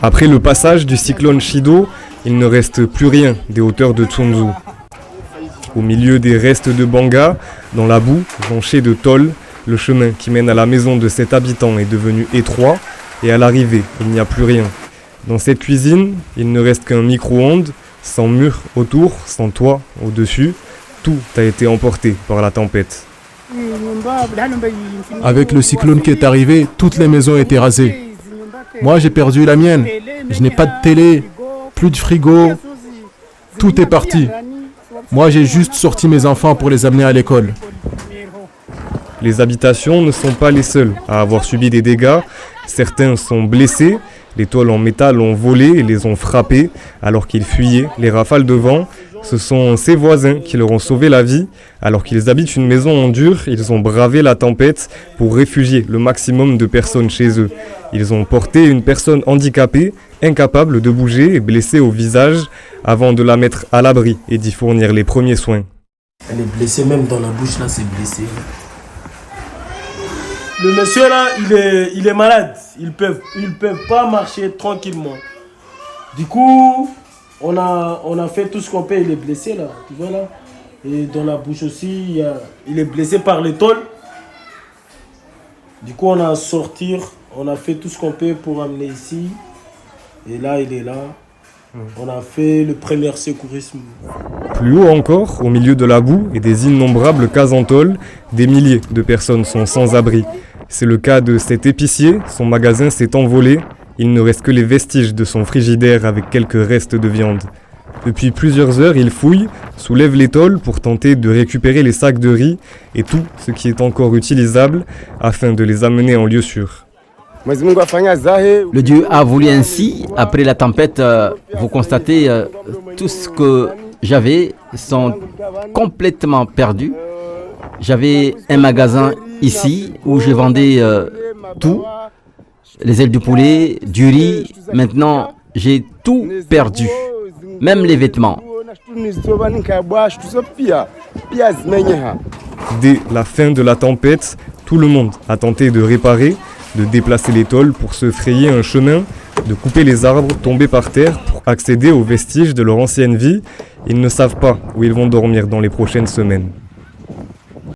Après le passage du cyclone Chido, il ne reste plus rien des hauteurs de Tsunzu. Au milieu des restes de Banga, dans la boue, jonchée de tôle, le chemin qui mène à la maison de cet habitant est devenu étroit et à l'arrivée, il n'y a plus rien. Dans cette cuisine, il ne reste qu'un micro-ondes, sans mur autour, sans toit au-dessus. Tout a été emporté par la tempête. Avec le cyclone qui est arrivé, toutes les maisons étaient rasées. Moi, j'ai perdu la mienne. Je n'ai pas de télé, plus de frigo. Tout est parti. Moi, j'ai juste sorti mes enfants pour les amener à l'école. Les habitations ne sont pas les seules à avoir subi des dégâts. Certains sont blessés. Les tôles en métal ont volé et les ont frappés alors qu'ils fuyaient les rafales de vent. Ce sont ces voisins qui leur ont sauvé la vie. Alors qu'ils habitent une maison en dur, ils ont bravé la tempête pour réfugier le maximum de personnes chez eux. Ils ont porté une personne handicapée, incapable de bouger et blessée au visage, avant de la mettre à l'abri et d'y fournir les premiers soins. Elle est blessée, même dans la bouche là, c'est blessé. Le monsieur là, il est malade. Ils peuvent pas marcher tranquillement. Du coup, on a fait tout ce qu'on peut. Il est blessé là, tu vois là. Et dans la bouche aussi, il est blessé par les tôles. Du coup, on a fait tout ce qu'on peut pour amener ici. Et là, il est là. On a fait le premier secourisme. Plus haut encore, au milieu de la boue et des innombrables cases en tôle, des milliers de personnes sont sans abri. C'est le cas de cet épicier, son magasin s'est envolé. Il ne reste que les vestiges de son frigidaire avec quelques restes de viande. Depuis plusieurs heures, il fouille, soulève les tôles pour tenter de récupérer les sacs de riz et tout ce qui est encore utilisable afin de les amener en lieu sûr. Le Dieu a voulu ainsi. Après la tempête, vous constatez tout ce que j'avais sont complètement perdus. J'avais un magasin ici où je vendais tout, les ailes de poulet, du riz. Maintenant, j'ai tout perdu, même les vêtements. Dès la fin de la tempête, tout le monde a tenté de réparer, de déplacer les tôles pour se frayer un chemin, de couper les arbres tombés par terre pour accéder aux vestiges de leur ancienne vie. Ils ne savent pas où ils vont dormir dans les prochaines semaines.